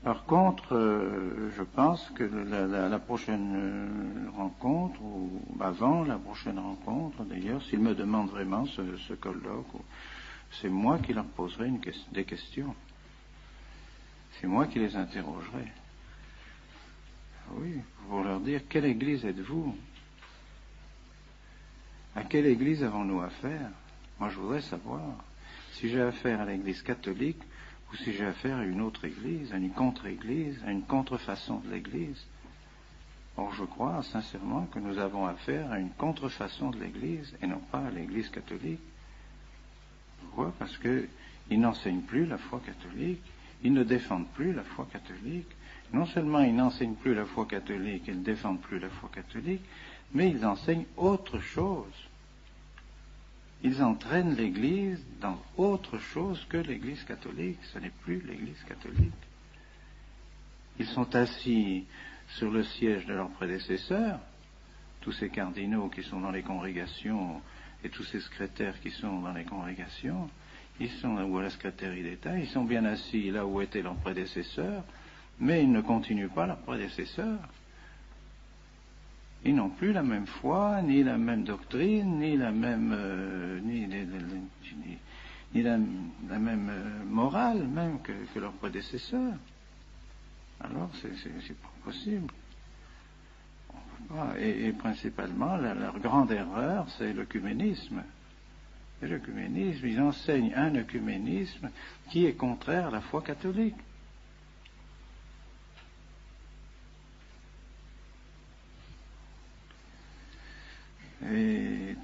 Par contre, je pense que la prochaine rencontre, ou avant la prochaine rencontre d'ailleurs, s'ils me demandent vraiment ce colloque, c'est moi qui leur poserai des questions. C'est moi qui les interrogerai. Oui, pour leur dire, quelle église êtes-vous? À quelle église avons-nous affaire? Moi, je voudrais savoir si j'ai affaire à l'église catholique ou si j'ai affaire à une autre église, à une contre-église, à une contrefaçon de l'église. Or, je crois sincèrement que nous avons affaire à une contrefaçon de l'église et non pas à l'église catholique. Pourquoi? Parce qu'ils n'enseignent plus la foi catholique, ils ne défendent plus la foi catholique. Non seulement ils n'enseignent plus la foi catholique, ils ne défendent plus la foi catholique, mais ils enseignent autre chose. Ils entraînent l'Église dans autre chose que l'Église catholique. Ce n'est plus l'Église catholique. Ils sont assis sur le siège de leurs prédécesseurs, tous ces cardinaux qui sont dans les congrégations et tous ces secrétaires qui sont dans les congrégations, ils sont là où à la secrétaire d'État, ils sont bien assis là où étaient leurs prédécesseurs, mais ils ne continuent pas leurs prédécesseurs. Ils n'ont plus la même foi, ni la même doctrine, ni la même, ni la même morale même que leurs prédécesseurs. Alors, c'est pas possible. Et principalement, leur grande erreur, c'est l'œcuménisme. Et l'œcuménisme, ils enseignent un œcuménisme qui est contraire à la foi catholique. Et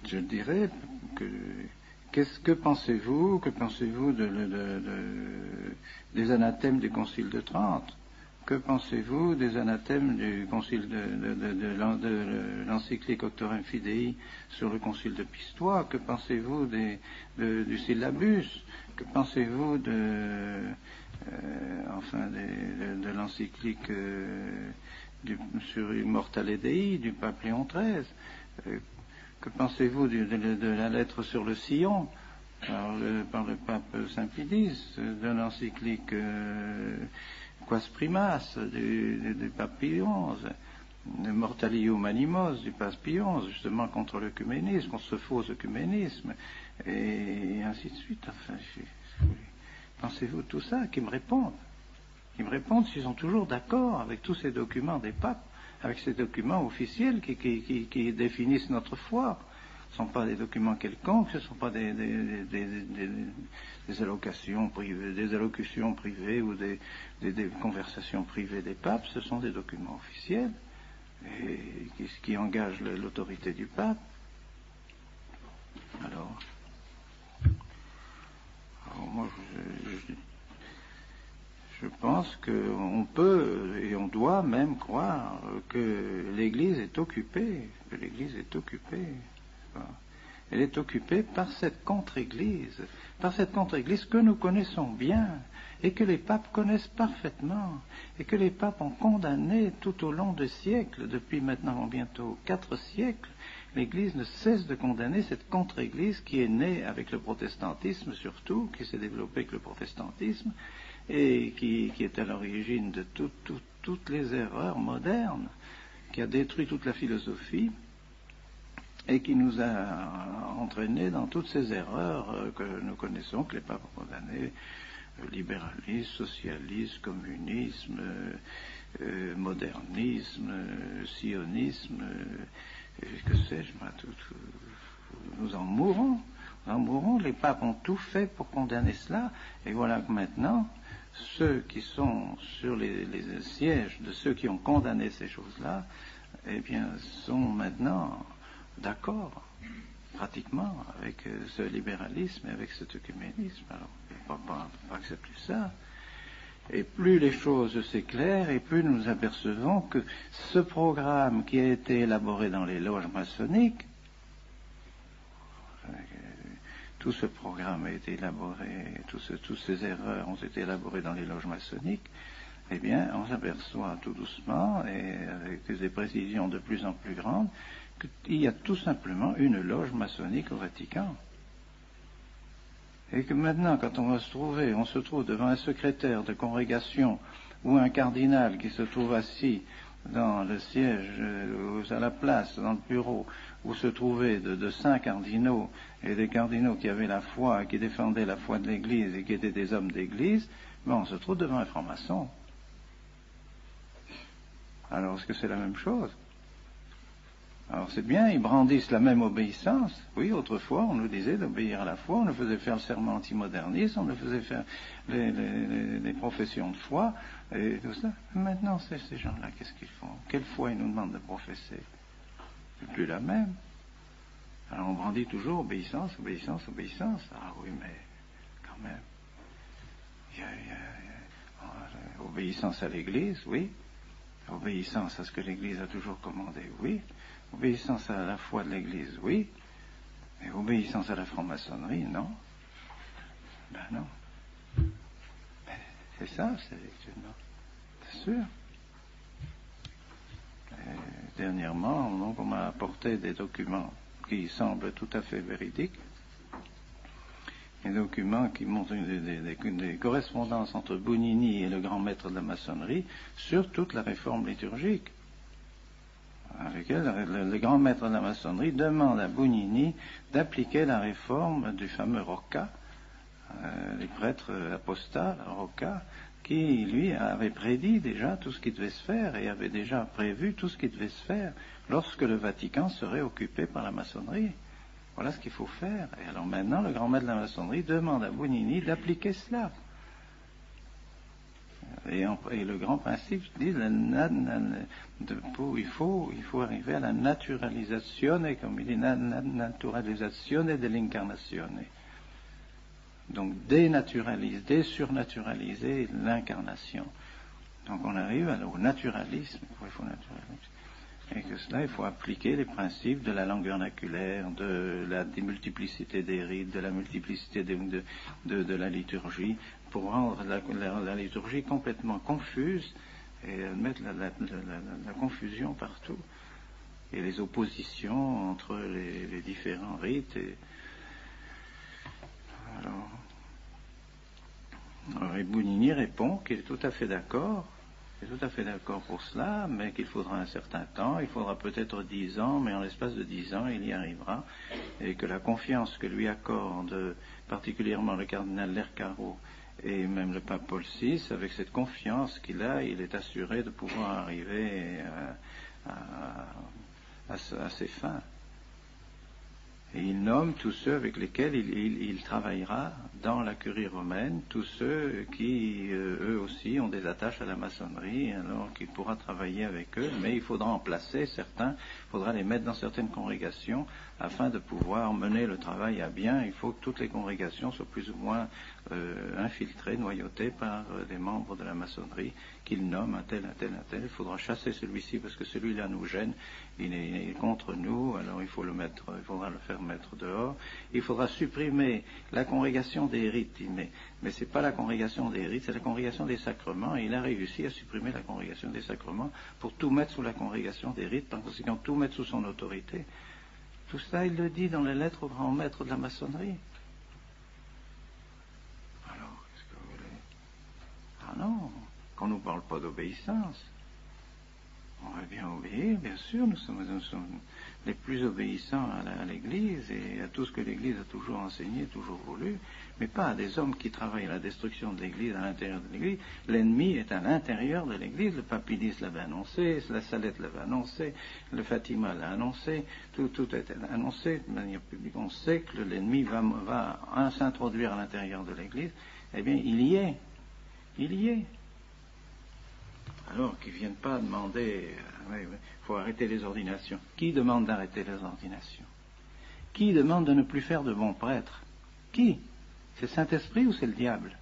je dirais que pensez-vous des anathèmes du Concile de Trente? Que pensez-vous des anathèmes du Concile de l'encyclique Auctorem Fidei sur le Concile de Pistoie? Que pensez-vous du syllabus? Que pensez-vous de l'encyclique sur Immortale Dei du pape Léon XIII? Que pensez-vous de la lettre sur le sillon par le pape Saint-Pidis, de l'encyclique Quas Primas du pape Pie XI, de Mortalium Animos du pape Pie XI, justement contre l'œcuménisme, contre ce faux œcuménisme, et ainsi de suite. Enfin, pensez-vous de tout ça? Qui me répondent s'ils sont toujours d'accord avec tous ces documents des papes, avec ces documents officiels qui définissent notre foi. Ce ne sont pas des documents quelconques, ce ne sont pas des allocations privées, des allocutions privées ou des conversations privées des papes, ce sont des documents officiels et qui engagent l'autorité du pape. Alors moi je pense qu'on peut et on doit même croire que l'Église est occupée, Elle est occupée par cette contre-Église, que nous connaissons bien et que les papes connaissent parfaitement et que les papes ont condamné tout au long de siècles, depuis maintenant bientôt 4 siècles. L'Église ne cesse de condamner cette contre-Église qui est née avec le protestantisme surtout, qui s'est développée avec le protestantisme et qui est à l'origine de toutes les erreurs modernes, qui a détruit toute la philosophie et qui nous a entraînés dans toutes ces erreurs que nous connaissons, que les papes ont condamnées, libéralisme, socialisme, communisme, modernisme, sionisme, que sais-je, nous en mourrons, les papes ont tout fait pour condamner cela, et voilà que maintenant, ceux qui sont sur les sièges de ceux qui ont condamné ces choses-là, eh bien, sont maintenant d'accord, pratiquement, avec ce libéralisme et avec cet œcuménisme. Alors, on ne peut pas accepter ça. Et plus les choses s'éclairent, et plus nous apercevons que ce programme qui a été élaboré dans les loges maçonniques, tout ce programme a été élaboré, toutes ces erreurs ont été élaborées dans les loges maçonniques, eh bien, on s'aperçoit tout doucement, et avec des précisions de plus en plus grandes, qu'il y a tout simplement une loge maçonnique au Vatican. Et que maintenant, quand on se trouve devant un secrétaire de congrégation ou un cardinal qui se trouve assis dans le siège, à la place, dans le bureau, où se trouvaient de 5 cardinaux, et des cardinaux qui avaient la foi, qui défendaient la foi de l'Église et qui étaient des hommes d'Église, on se trouve devant un franc-maçon. Alors, est-ce que c'est la même chose? Alors c'est bien, ils brandissent la même obéissance. Oui, autrefois, on nous disait d'obéir à la foi, on nous faisait faire le serment antimoderniste, on nous faisait faire les professions de foi, et tout ça. Maintenant, ces gens-là, qu'est-ce qu'ils font? Quelle foi ils nous demandent de professer? C'est plus la même. Alors on brandit toujours obéissance, obéissance, obéissance. Ah oui, mais quand même. Obéissance à l'Église, oui. Obéissance à ce que l'Église a toujours commandé, oui. Obéissance à la foi de l'Église, oui. Mais obéissance à la franc-maçonnerie, non. Ben non. C'est ça, c'est effectivement. C'est sûr. Et dernièrement, donc, on m'a apporté des documents qui semblent tout à fait véridiques. Des documents qui montrent des correspondances entre Bugnini et le grand maître de la maçonnerie sur toute la réforme liturgique. Avec elle, le grand maître de la maçonnerie demande à Bugnini d'appliquer la réforme du fameux Rocca, les prêtres apostats, Rocca, qui, lui, avait prédit déjà tout ce qui devait se faire et avait déjà prévu tout ce qui devait se faire lorsque le Vatican serait occupé par la maçonnerie. Voilà ce qu'il faut faire. Et alors maintenant, le grand maître de la maçonnerie demande à Bugnini d'appliquer cela. Et le grand principe dit il faut arriver à la naturalisazione, comme il dit, naturalisazione dell'incarnazione. Donc désurnaturaliser l'incarnation. Donc on arrive au naturalisme. Et que cela, il faut appliquer les principes de la langue vernaculaire, de la multiplicité des rites, de la multiplicité de la liturgie, pour rendre la liturgie complètement confuse et mettre la confusion partout. Et les oppositions entre les différents rites. Alors Bugnini répond qu'il est tout à fait d'accord. Il est tout à fait d'accord pour cela, mais qu'il faudra un certain temps, il faudra peut-être 10 ans, mais en l'espace de 10 ans, il y arrivera, et que la confiance que lui accorde particulièrement le cardinal Lercaro et même le pape Paul VI, avec cette confiance qu'il a, il est assuré de pouvoir arriver à ses fins. Et il nomme tous ceux avec lesquels il travaillera dans la curie romaine, tous ceux qui, eux aussi, ont des attaches à la maçonnerie, alors qu'il pourra travailler avec eux, mais il faudra en placer certains, il faudra les mettre dans certaines congrégations, afin de pouvoir mener le travail à bien. Il faut que toutes les congrégations soient plus ou moins infiltrées, noyautées par des membres de la maçonnerie, qu'il nomme un tel, un tel, un tel. Il faudra chasser celui-ci, parce que celui-là nous gêne, il est contre nous, alors il faudra le faire mettre dehors. Il faudra supprimer la congrégation des rites, mais c'est pas la congrégation des rites, c'est la congrégation des sacrements, et il a réussi à supprimer la congrégation des sacrements pour tout mettre sous la congrégation des rites, par conséquent tout mettre sous son autorité. Tout ça, il le dit dans les lettres au grand maître de la maçonnerie. Alors, qu'est-ce que vous voulez? Ah non, qu'on ne nous parle pas d'obéissance. On va bien obéir, bien sûr, nous sommes les plus obéissants à l'Église et à tout ce que l'Église a toujours enseigné, toujours voulu, mais pas à des hommes qui travaillent à la destruction de l'Église à l'intérieur de l'Église. L'ennemi est à l'intérieur de l'Église, le Papidis l'avait annoncé, la Salette l'avait annoncé, le Fatima l'a annoncé, tout est annoncé de manière publique. On sait que l'ennemi va s'introduire à l'intérieur de l'Église. Eh bien, il y est. Alors qu'ils ne viennent pas demander, il faut arrêter les ordinations. Qui demande d'arrêter les ordinations? Qui demande de ne plus faire de bons prêtres? Qui? C'est le Saint-Esprit ou c'est le diable?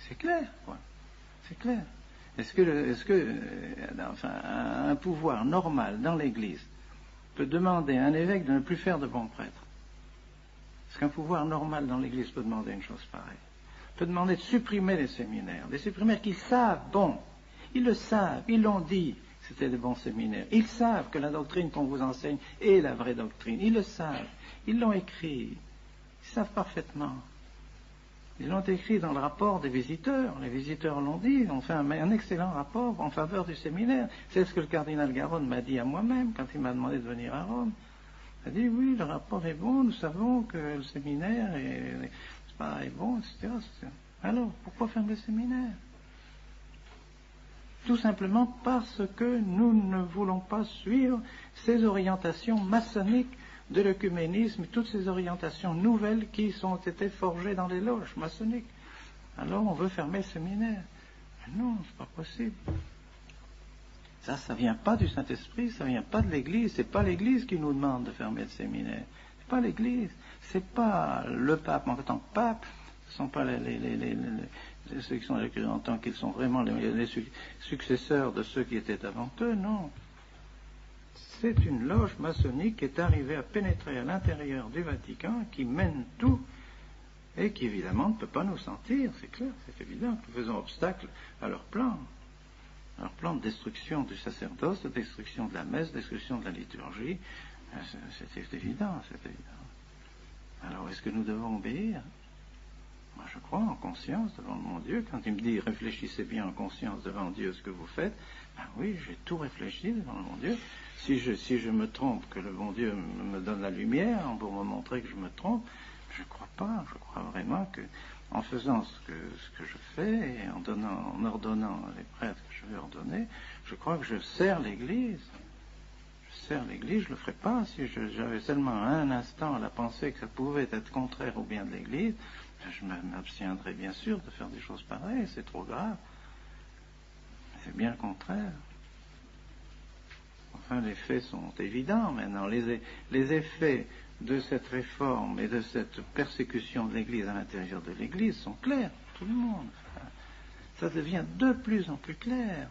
C'est clair, quoi. C'est clair. Est-ce que un pouvoir normal dans l'Église peut demander à un évêque de ne plus faire de bons prêtres? Est-ce qu'un pouvoir normal dans l'Église peut demander une chose pareille? Peut demander de supprimer les séminaires, des séminaires qu'ils savent, bon, ils le savent, ils l'ont dit, c'était des bons séminaires. Ils savent que la doctrine qu'on vous enseigne est la vraie doctrine. Ils le savent. Ils l'ont écrit. Ils savent parfaitement. Ils l'ont écrit dans le rapport des visiteurs. Les visiteurs l'ont dit. Ils ont fait un excellent rapport en faveur du séminaire. C'est ce que le cardinal Garonne m'a dit à moi-même quand il m'a demandé de venir à Rome. Il a dit, oui, le rapport est bon. Nous savons que le séminaire est bon, etc. Alors, pourquoi faire le séminaire? Tout simplement parce que nous ne voulons pas suivre ces orientations maçonniques de l'œcuménisme, toutes ces orientations nouvelles qui ont été forgées dans les loges maçonniques. Alors on veut fermer le séminaire. Mais non, c'est pas possible. Ça vient pas du Saint-Esprit, ça vient pas de l'Église. C'est pas l'Église qui nous demande de fermer le séminaire. C'est pas l'Église. C'est pas le pape en tant que pape. Ce sont pas ceux qui sont écrits en tant qu'ils sont vraiment les successeurs de ceux qui étaient avant eux, non. C'est une loge maçonnique qui est arrivée à pénétrer à l'intérieur du Vatican, qui mène tout, et qui évidemment ne peut pas nous sentir, c'est clair, c'est évident. Nous faisons obstacle à leur plan de destruction du sacerdoce, de destruction de la messe, de destruction de la liturgie. C'est évident, c'est évident. Alors est-ce que nous devons obéir? Moi, je crois en conscience devant mon Dieu. Quand il me dit réfléchissez bien en conscience devant Dieu ce que vous faites, ben oui, j'ai tout réfléchi devant mon Dieu. Si je me trompe, que le bon Dieu me donne la lumière pour me montrer que je me trompe, je ne crois pas. Je crois vraiment que en faisant ce que je fais et en ordonnant les prêtres que je vais ordonner, je crois que je sers l'Église. Je sers l'Église, je ne le ferais pas si j'avais seulement un instant à la pensée que ça pouvait être contraire au bien de l'Église. Je m'abstiendrai bien sûr de faire des choses pareilles, c'est trop grave. C'est bien le contraire. Enfin, les faits sont évidents maintenant. Les effets de cette réforme et de cette persécution de l'Église à l'intérieur de l'Église sont clairs pour tout le monde. Ça devient de plus en plus clair.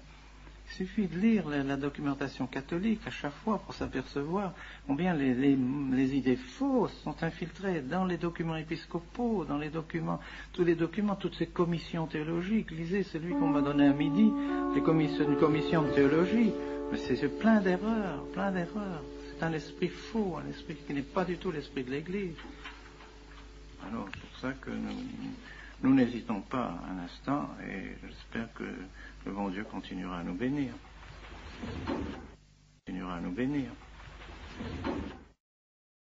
Il suffit de lire la documentation catholique à chaque fois pour s'apercevoir combien les idées fausses sont infiltrées dans les documents épiscopaux, dans les documents, toutes ces commissions théologiques. Lisez celui qu'on m'a donné à midi, une commission de théologie. Mais c'est plein d'erreurs, plein d'erreurs. C'est un esprit faux, un esprit qui n'est pas du tout l'esprit de l'Église. Alors, c'est pour ça que nous n'hésitons pas un instant et j'espère que le bon Dieu continuera à nous bénir.